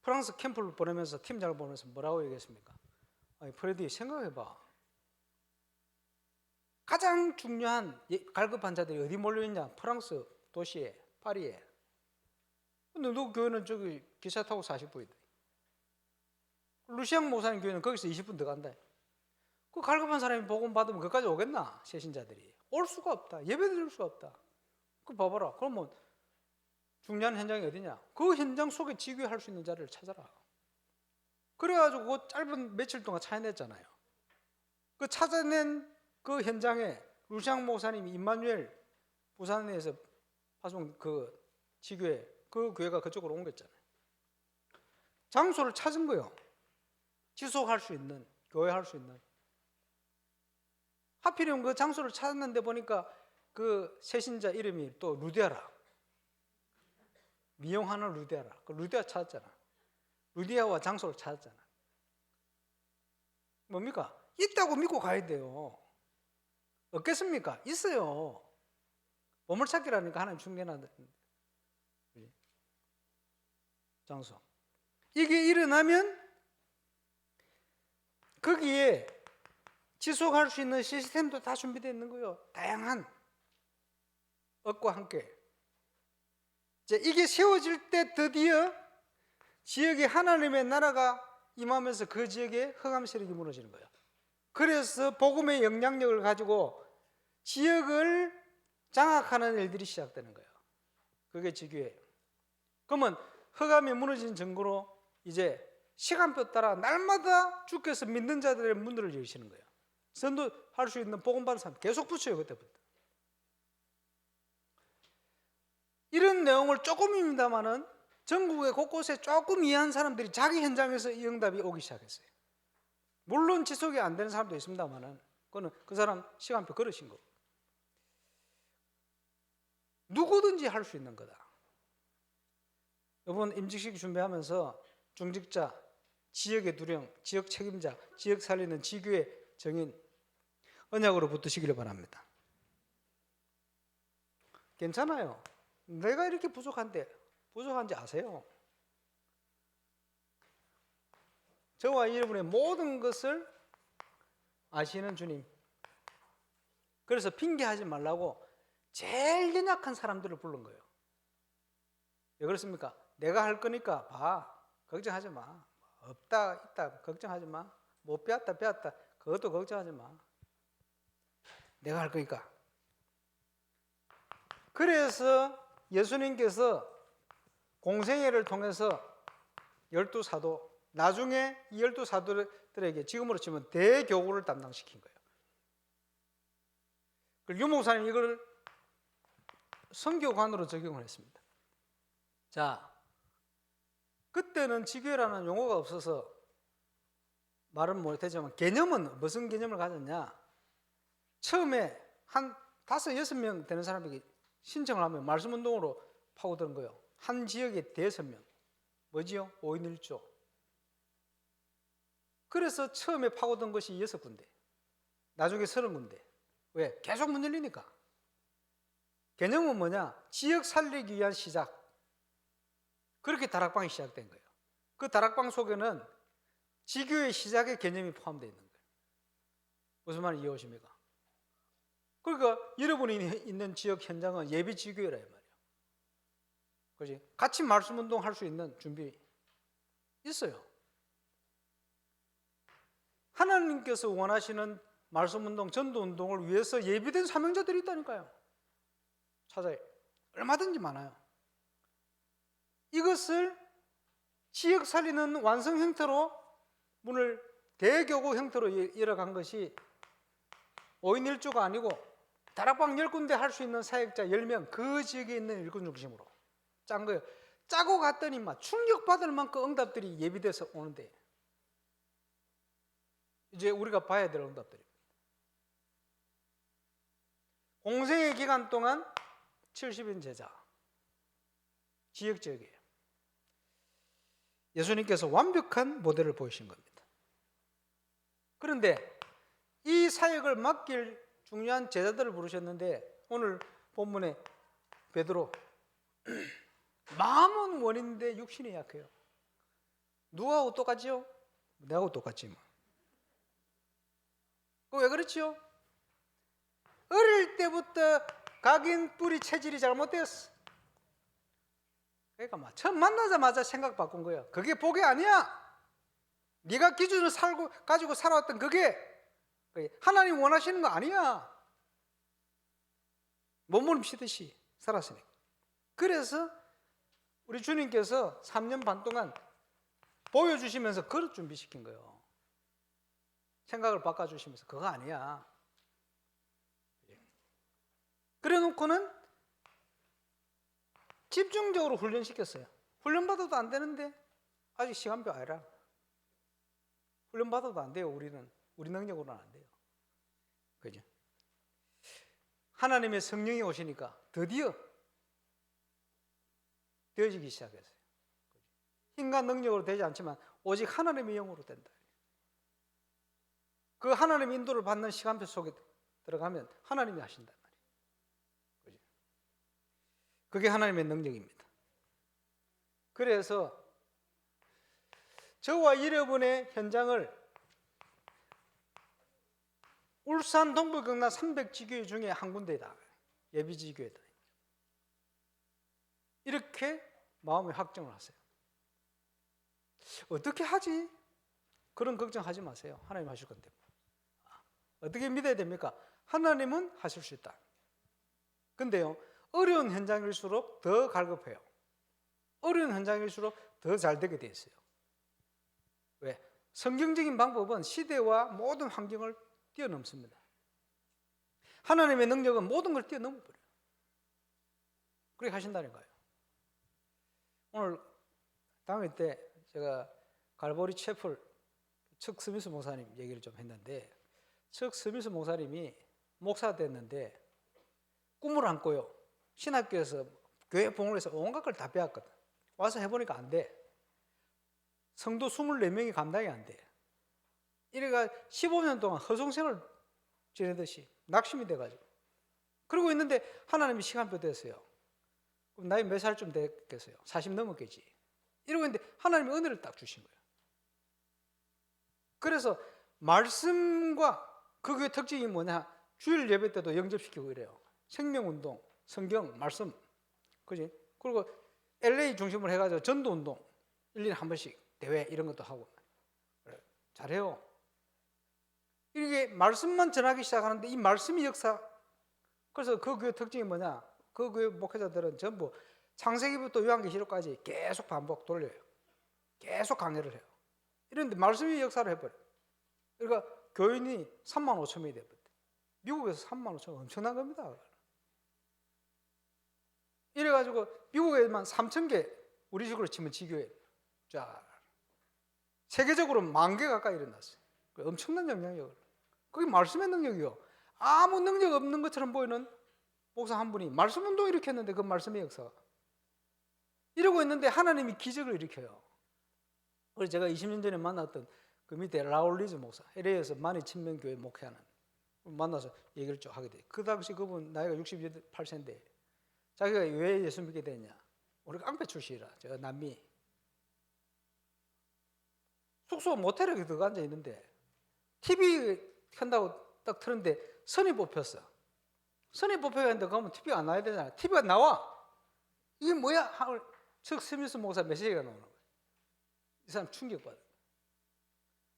프랑스 캠프를 보내면서 팀장을 보내면서 뭐라고 얘기했습니까? 아니, 프레디 생각해봐. 가장 중요한 갈급한 자들이 어디 몰려있냐? 프랑스 도시에, 파리에. 근데 너 교회는 저기 기차 타고 40분이다. 루시앙 목사님 교회는 거기서 20분 더 간다. 그 갈급한 사람이 복음 받으면 거기까지 오겠나? 새신자들이. 올 수가 없다. 예배 드릴 수가 없다. 그 봐봐라. 그러면 중요한 현장이 어디냐? 그 현장 속에 지교할 수 있는 자리를 찾아라. 그래가지고 그 짧은 며칠 동안 찾아냈잖아요. 그 찾아낸 그 현장에 루시앙 목사님이 임마누엘 부산에서 파송 그 지교회, 그 교회가 그쪽으로 옮겼잖아요. 장소를 찾은 거예요. 지속할 수 있는, 교회할 수 있는. 하필이면 그 장소를 찾았는데 보니까 그 새신자 이름이 또 루디아라. 미용하는 루디아라. 그 루디아 찾았잖아. 루디아와 장소를 찾았잖아. 뭡니까? 있다고 믿고 가야 돼요. 없겠습니까? 있어요. 보물찾기라니까 하나님 충전하는 장소. 이게 일어나면 거기에 지속할 수 있는 시스템도 다 준비되어 있는 거예요. 다양한 업과 함께. 이게 세워질 때 드디어 지역에 하나님의 나라가 임하면서 그 지역에 흑암 세력이 무너지는 거예요. 그래서 복음의 영향력을 가지고 지역을 장악하는 일들이 시작되는 거예요. 그게 지교예요. 그러면 흑암이 무너진 증거로 이제 시간표 따라 날마다 주께서 믿는 자들의 문들을 여시는 거예요. 선도할 수 있는 복음 받은 사람 계속 붙여요. 그때부터. 이런 내용을 조금입니다만은 전국의 곳곳에 조금 이해한 사람들이 자기 현장에서 이 응답이 오기 시작했어요. 물론 지속이 안 되는 사람도 있습니다만은 그거는 그 사람 시간표 걸으신 거고. 누구든지 할 수 있는 거다. 이번 임직식 준비하면서 중직자, 지역의 두령, 지역 책임자, 지역 살리는 지교의 정인 언약으로 붙으시기를 바랍니다. 괜찮아요. 내가 이렇게 부족한데 부족한지 아세요? 저와 여러분의 모든 것을 아시는 주님. 그래서 핑계하지 말라고 제일 연약한 사람들을 부른 거예요. 왜 그렇습니까? 내가 할 거니까 봐. 걱정하지 마. 없다 있다 걱정하지 마. 못 배웠다 그것도 걱정하지 마. 내가 할 거니까. 그래서 예수님께서 공생애를 통해서 12사도, 나중에 이 12사도들에게 지금으로 치면 대교구를 담당시킨 거예요. 그리고 유 목사님 이걸 선교관으로 적용을 했습니다. 자, 그때는 지교회라는 용어가 없어서 말은 못했지만 개념은 무슨 개념을 가졌냐? 처음에 한 5, 6명 되는 사람에게 신청을 하면 말씀운동으로 파고드는 거예요. 한 지역에 5명. 뭐지요? 5인 1조. 그래서 처음에 파고든 것이 6군데. 나중에 30군데. 왜? 계속 문 열리니까. 개념은 뭐냐? 지역 살리기 위한 시작. 그렇게 다락방이 시작된 거예요. 그 다락방 속에는 지교의 시작의 개념이 포함되어 있는 거예요. 무슨 말인지 이해오십니까? 그러니까 여러분이 있는 지역 현장은 예비 지교회라 이 말이에요. 그렇지? 같이 말씀 운동 할 수 있는 준비 있어요. 하나님께서 원하시는 말씀 운동, 전도 운동을 위해서 예비된 사명자들이 있다니까요. 찾아요. 얼마든지 많아요. 이것을 지역 살리는 완성 형태로 문을 대교구 형태로 이어간 것이 5인 1조가 아니고 다락방 10군데 할 수 있는 사역자 10명 그 지역에 있는 일꾼 중심으로 짠 거예요. 짜고 갔더니 막 충격받을 만큼 응답들이 예비돼서 오는데 이제 우리가 봐야 될 응답들입니다. 공생의 기간 동안 70인 제자 지역이에요. 예수님께서 완벽한 모델을 보이신 겁니다. 그런데 이 사역을 맡길 중요한 제자들을 부르셨는데 오늘 본문에 베드로 마음은 원인데 육신이 약해요. 누구하고 똑같지요? 내하고 똑같지 뭐. 왜 그렇지요? 어릴 때부터 각인 뿌리 체질이 잘못되었어. 그러니까 처음 만나자마자 생각 바꾼 거야. 그게 복이 아니야. 네가 기준을 가지고 살아왔던 그게 하나님 원하시는 거 아니야. 몸부림치듯이 살았으니까. 그래서 우리 주님께서 3년 반 동안 보여주시면서 그릇 준비시킨 거예요. 생각을 바꿔주시면서 그거 아니야. 그래 놓고는 집중적으로 훈련시켰어요. 훈련받아도 안 되는데 아직 시간표 아니라. 훈련받아도 안 돼요. 우리 능력으로는 안 돼요. 그죠? 하나님의 성령이 오시니까 드디어 되어지기 시작했어요. 인간 능력으로 되지 않지만 오직 하나님의 영으로 된다. 그 하나님의 인도를 받는 시간표 속에 들어가면 하나님이 하신단 말이에요. 그죠? 그게 하나님의 능력입니다. 그래서 저와 여러분의 현장을 울산 동부경남 300지교회 중에 한 군데다. 예비지교회다. 이렇게 마음에 확정을 하세요. 어떻게 하지? 그런 걱정하지 마세요. 하나님 하실 건데. 어떻게 믿어야 됩니까? 하나님은 하실 수 있다. 근데요, 어려운 현장일수록 더 갈급해요. 어려운 현장일수록 더 잘 되게 돼 있어요. 왜? 성경적인 방법은 시대와 모든 환경을 뛰어넘습니다. 하나님의 능력은 모든 걸 뛰어넘어버려요. 그렇게 하신다는 거예요. 오늘 당일 때 제가 갈보리 채플 척 스미스 목사님 얘기를 좀 했는데, 척 스미스 목사님이 목사 됐는데 꿈을 안고요. 신학교에서 교회 봉헌에서 온갖 걸 다 배웠거든. 와서 해보니까 안 돼. 성도 24명이 감당이 안 돼. 이래가 15년 동안 허송세월 지내듯이 낙심이 돼가지고 그러고 있는데 하나님이 시간표 됐어요. 그럼 나이 몇 살쯤 됐겠어요? 40 넘었겠지. 이러고 있는데 하나님이 은혜를 딱 주신 거예요. 그래서 말씀과 그 교회 특징이 뭐냐? 주일 예배 때도 영접시키고 이래요. 생명운동, 성경, 말씀, 그지? 그리고 LA 중심으로 해가지고 전도운동 1년에 한 번씩 대회 이런 것도 하고 그래, 잘해요. 이게 말씀만 전하기 시작하는데 이 말씀이 역사. 그래서 그 교회 특징이 뭐냐? 그 교회 목회자들은 전부 창세기부터 요한계시록까지 계속 반복 돌려요. 계속 강해를 해요. 이런데 말씀이 역사를 해버려요. 그러니까 교인이 3만 5천 명이 돼버려요. 미국에서 3만 5천 명 엄청난 겁니다. 이래가지고 미국에만 3천 개, 우리 식으로 치면 지교회, 자 세계적으로 10,000개 가까이 일어났어요. 엄청난 영향력을. 그게 말씀의 능력이요. 아무 능력 없는 것처럼 보이는 목사 한 분이 말씀 운동 일으켰는데 그 말씀의 역사가. 이러고 있는데 하나님이 기적을 일으켜요. 그래서 제가 20년 전에 만났던 그 밑에 라울리즈 목사, LA에서 12,000명 교회 목회하는, 만나서 얘기를 좀 하게 돼요. 그 당시 그분 나이가 68세인데 자기가 왜 예수 믿게 됐냐? 우리 깡패 출신이라, 제가 남미. 숙소 모텔에 들어가 앉아 있는데 TV 켠다고 딱 틀었는데 선이 뽑혔어. 선이 뽑혀있는데 가면 TV가 안 나와야 되잖아. TV가 나와. 이게 뭐야? 척 스미스 목사 메시지가 나오는 거예요. 이 사람 충격받아.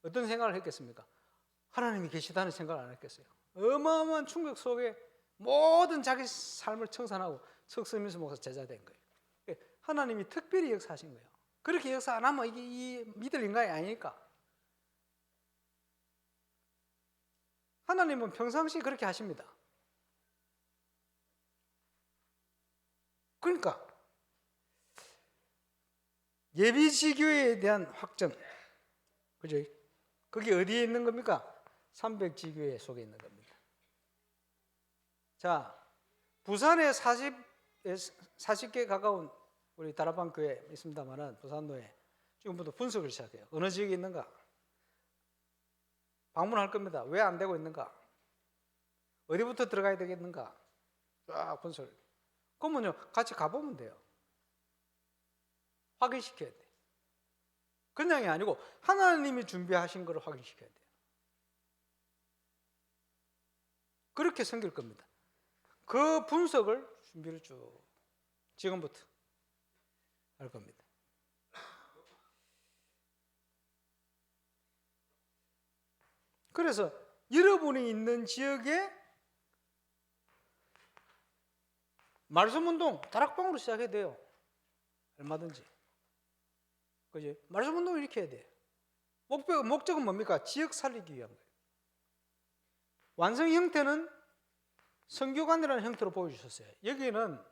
어떤 생각을 했겠습니까? 하나님이 계시다는 생각을 안 했겠어요. 어마어마한 충격 속에 모든 자기 삶을 청산하고 척 스미스 목사 제자 된 거예요. 하나님이 특별히 역사하신 거예요. 그렇게 역사 안 하면 이게 믿을 인간이 아니니까. 하나님은 평상시 그렇게 하십니다. 그러니까 예비지교회에 대한 확정, 그죠? 그게 어디에 있는 겁니까? 300지교회 속에 있는 겁니다. 자, 부산에 40개 가까운 우리 다락방 교회 있습니다만은 부산로에 지금부터 분석을 시작해요. 어느 지역에 있는가? 방문할 겁니다. 왜 안 되고 있는가? 어디부터 들어가야 되겠는가? 쫙 분석을. 그러면요, 같이 가보면 돼요. 확인시켜야 돼. 그냥이 아니고 하나님이 준비하신 것을 확인시켜야 돼요. 그렇게 생길 겁니다. 그 분석을 준비를 쭉 지금부터 할 겁니다. 그래서 여러분이 있는 지역에 말씀운동 다락방으로 시작해야 돼요. 얼마든지. 그지? 말씀 운동을 이렇게 해야 돼. 목적은 뭡니까? 지역 살리기 위한 거예요. 완성 형태는 선교관이라는 형태로 보여주셨어요. 여기에는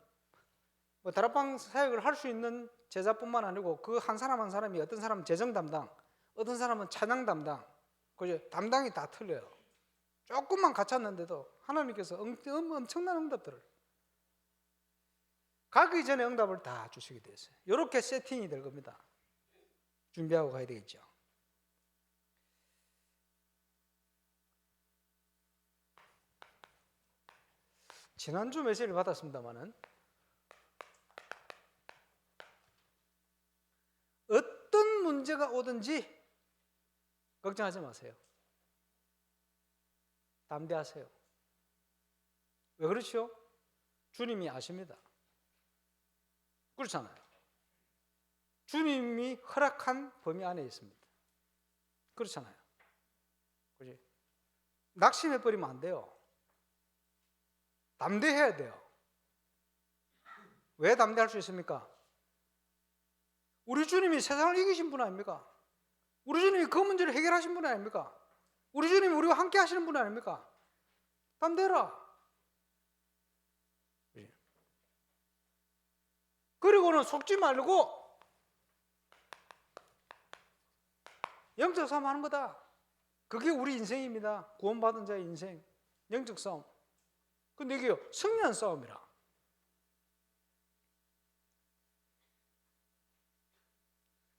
뭐 다락방 사역을 할 수 있는 제자뿐만 아니고 그 한 사람 한 사람이 어떤 사람은 재정 담당, 어떤 사람은 찬양 담당, 그죠? 담당이 다 틀려요. 조금만 갖췄는데도 하나님께서 엄청난 응답들을 가기 전에 응답을 다 주시게 되었어요. 이렇게 세팅이 될 겁니다. 준비하고 가야 되겠죠. 지난주 메시지를 받았습니다만은 어떤 문제가 오든지 걱정하지 마세요. 담대하세요. 왜 그렇죠? 주님이 아십니다. 그렇잖아요. 주님이 허락한 범위 안에 있습니다. 그렇잖아요. 그렇지? 낙심해버리면 안 돼요. 담대해야 돼요. 왜 담대할 수 있습니까? 우리 주님이 세상을 이기신 분 아닙니까? 우리 주님이 그 문제를 해결하신 분 아닙니까? 우리 주님이 우리와 함께 하시는 분 아닙니까? 담대해라. 그리고는 속지 말고 영적 싸움 하는 거다. 그게 우리 인생입니다. 구원받은 자의 인생, 영적 싸움. 근데 이게요, 승리한 싸움이라.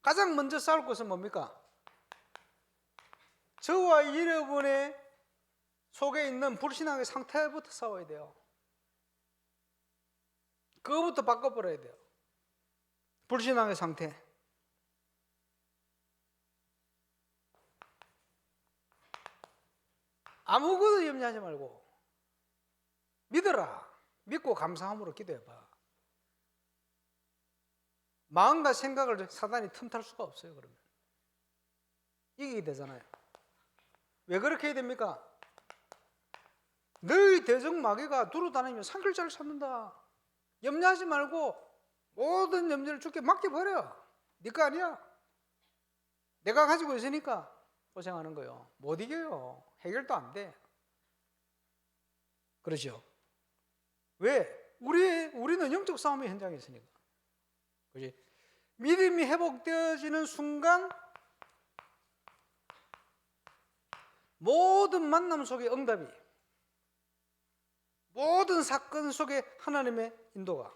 가장 먼저 싸울 것은 뭡니까? 저와 여러분의 속에 있는 불신앙의 상태부터 싸워야 돼요. 그거부터 바꿔버려야 돼요. 불신앙의 상태. 아무것도 염려하지 말고 믿어라. 믿고 감사함으로 기도해봐. 마음과 생각을 사단이 틈탈 수가 없어요. 그러면 이기게 되잖아요. 왜 그렇게 해야 됩니까? 너희 대적마귀가 두루다니며 산길자를 찾는다. 염려하지 말고 모든 염려를 주께 맡겨버려. 네 거 아니야. 내가 가지고 있으니까 고생하는 거예요. 못 이겨요. 해결도 안 돼. 그렇죠? 왜? 우리는 영적 싸움의 현장에 있으니까. 그렇지? 믿음이 회복되어지는 순간 모든 만남 속에 응답이, 모든 사건 속에 하나님의 인도가.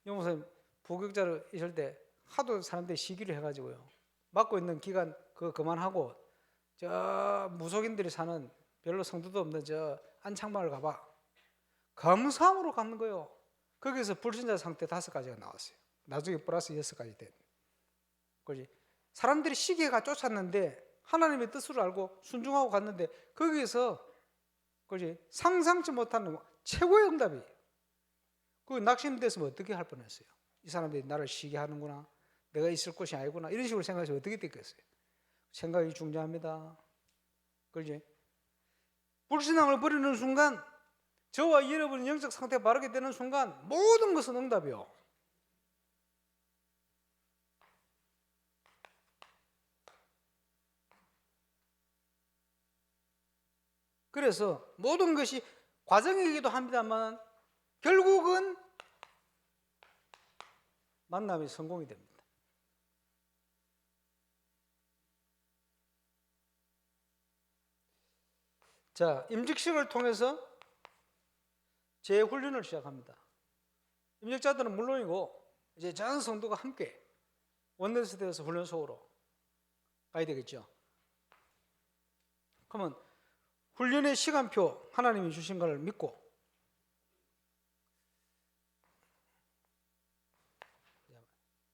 영목사님 부교육자로 있을 때 하도 사람들이 시기를 해가지고요, 맡고 있는 기간 그거 그만하고 저 무속인들이 사는 별로 성도도 없는 저 안창마을 가봐. 감사함으로 가는 거예요. 거기서 불신자 상태 5가지가 나왔어요. 나중에 플러스 6가지 된. 그렇지? 사람들이 시기가 쫓았는데 하나님의 뜻을 알고 순종하고 갔는데 거기서 그렇지? 상상치 못하는 최고의 응답이. 그 낙심됐으면 어떻게 할 뻔했어요. 이 사람들이 나를 시기하는구나. 내가 있을 곳이 아니구나. 이런 식으로 생각해서 어떻게 됐겠어요. 생각이 중요합니다. 그렇지? 불신앙을 버리는 순간, 저와 여러분의 영적 상태가 바르게 되는 순간 모든 것은 응답이요. 그래서 모든 것이 과정이기도 합니다만 결국은 만남이 성공이 됩니다. 자, 임직식을 통해서 재훈련을 시작합니다. 임직자들은 물론이고 이제 전 성도가 함께 원내에서 되어서 훈련소로 가야 되겠죠. 그러면 훈련의 시간표 하나님이 주신 것을 믿고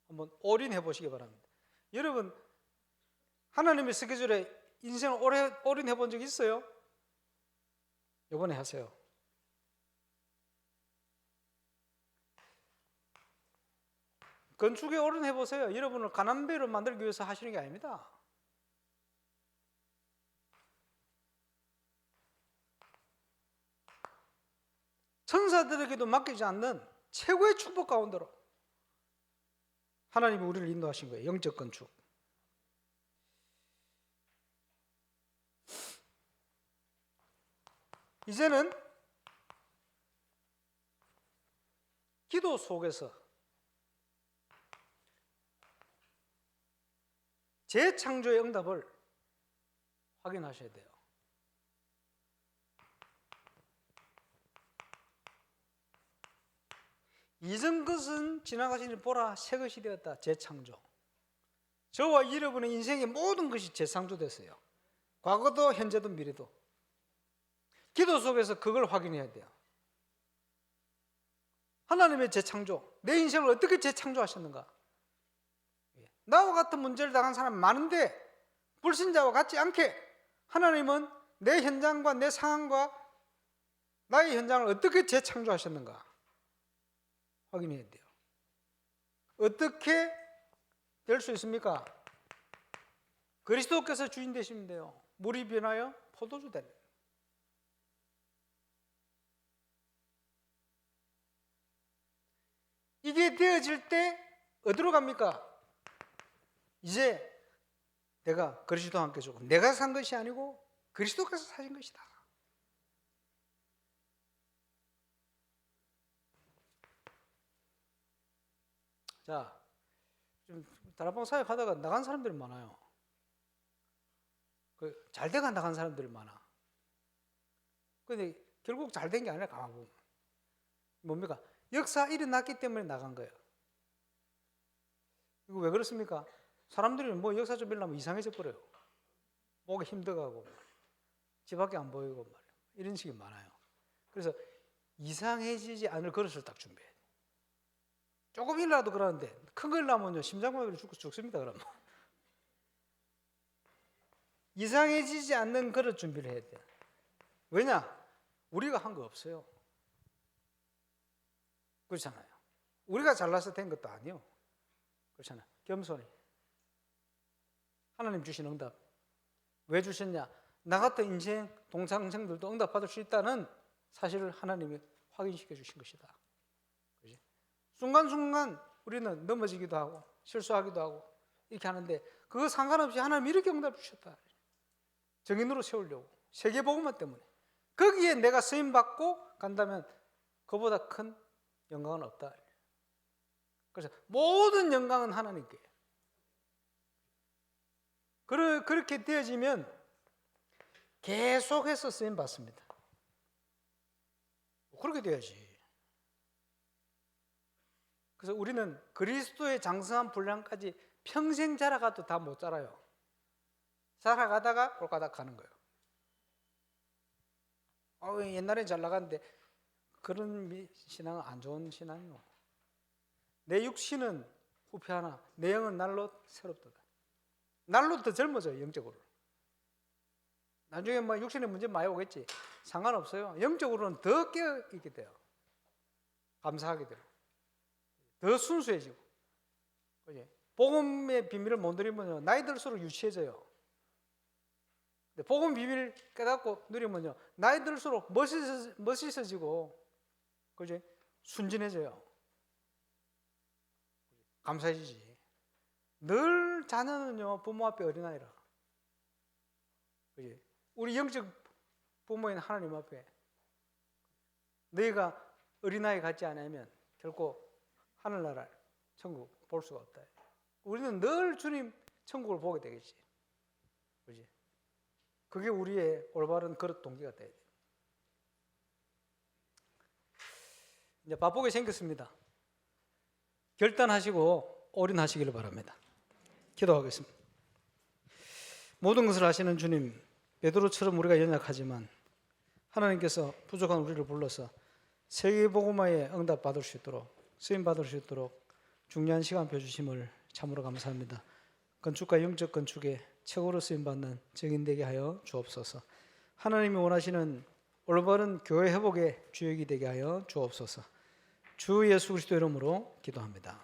한번 올인해 보시기 바랍니다. 여러분 하나님의 스케줄에 인생을 올인해 본 적 있어요? 이번에 하세요. 건축에 올인해 보세요. 여러분을 가난배로 만들기 위해서 하시는 게 아닙니다. 천사들에게도 맡기지 않는 최고의 축복 가운데로 하나님이 우리를 인도하신 거예요. 영적 건축. 이제는 기도 속에서 재창조의 응답을 확인하셔야 돼요. 이전 것은 지나가시니 보라 새 것이 되었다. 재창조. 저와 여러분의 인생의 모든 것이 재창조됐어요. 과거도 현재도 미래도. 기도 속에서 그걸 확인해야 돼요. 하나님의 재창조, 내 인생을 어떻게 재창조하셨는가? 나와 같은 문제를 당한 사람 많은데 불신자와 같지 않게 하나님은 내 현장과 내 상황과 나의 현장을 어떻게 재창조하셨는가 확인해야 돼요. 어떻게 될 수 있습니까? 그리스도께서 주인 되시면 돼요. 물이 변하여 포도주 되는. 이게 되어질 때 어디로 갑니까? 이제 내가 그리스도와 함께 죽고 내가 산 것이 아니고 그리스도께서 사신 것이다. 자, 좀 다락방 사역하다가 나간 사람들이 많아요. 잘 돼가 나간 사람들이 많아. 근데 결국 잘 된 게 아니라 가만 보면 뭡니까? 역사 일어났기 때문에 나간 거예요. 이거 왜 그렇습니까? 사람들이 뭐 역사 좀 일어나면 이상해져 버려요. 보기 힘들어가고 집 밖에 안 보이고 말이에요. 이런 식이 많아요. 그래서 이상해지지 않을 그릇을 딱 준비해야 돼요. 조금이라도 그러는데 큰 걸 나면요 심장마비로 죽습니다. 그러면 이상해지지 않는 그릇 준비를 해야 돼요. 왜냐? 우리가 한 거 없어요. 그렇잖아요. 우리가 잘나서 된 것도 아니요. 그렇잖아요. 겸손히 하나님 주신 응답 왜 주셨냐? 나 같은 인생 동창생들도 응답 받을 수 있다는 사실을 하나님이 확인시켜 주신 것이다. 그렇지? 순간순간 우리는 넘어지기도 하고 실수하기도 하고 이렇게 하는데 그거 상관없이 하나님 이렇게 응답 주셨다. 정인으로 세우려고 세계복음화 때문에 거기에 내가 쓰임받고 간다면 그보다 큰 영광은 없다. 그래서 모든 영광은 하나님께. 그렇게 되어지면 계속해서 쓰임받습니다. 그렇게 돼야지. 그래서 우리는 그리스도의 장성한 분량까지 평생 자라가도 다 못 자라요. 자라가다가 꼴까닥 가는 거예요. 옛날에 잘 나갔는데 그런 신앙은 안 좋은 신앙이요. 내 육신은 후패하나 내 영은 날로 새롭다. 날로 더 젊어져요. 영적으로. 나중에 뭐 육신의 문제 많이 오겠지. 상관없어요. 영적으로는 더 깨어있게 돼요. 감사하게 돼요. 더 순수해지고. 그치? 복음의 비밀을 못 누리면요 나이 들수록 유치해져요. 근데 복음 비밀을 깨닫고 누리면요 나이 들수록 멋있어지고 그치? 순진해져요. 감사해지지. 늘 자녀는요 부모 앞에 어린아이라. 그치? 우리 영적 부모인 하나님 앞에 너희가 어린아이 같지 않으면 결코 하늘나라 천국 볼 수가 없다. 우리는 늘 주님 천국을 보게 되겠지. 그렇지? 그게 우리의 올바른 그릇 동기가 돼야 돼. 이제 바쁘게 생겼습니다. 결단하시고 올인하시기를 바랍니다. 기도하겠습니다. 모든 것을 아시는 주님, 베드로처럼 우리가 연약하지만 하나님께서 부족한 우리를 불러서 세계복음화에 응답 받을 수 있도록 쓰임 받을 수 있도록 중요한 시간 펴주심을 참으로 감사합니다. 건축과 영적 건축에 최고로 쓰임 받는 증인되게 하여 주옵소서. 하나님이 원하시는 올바른 교회 회복의 주역이 되게 하여 주옵소서. 주 예수 그리스도 이름으로 기도합니다.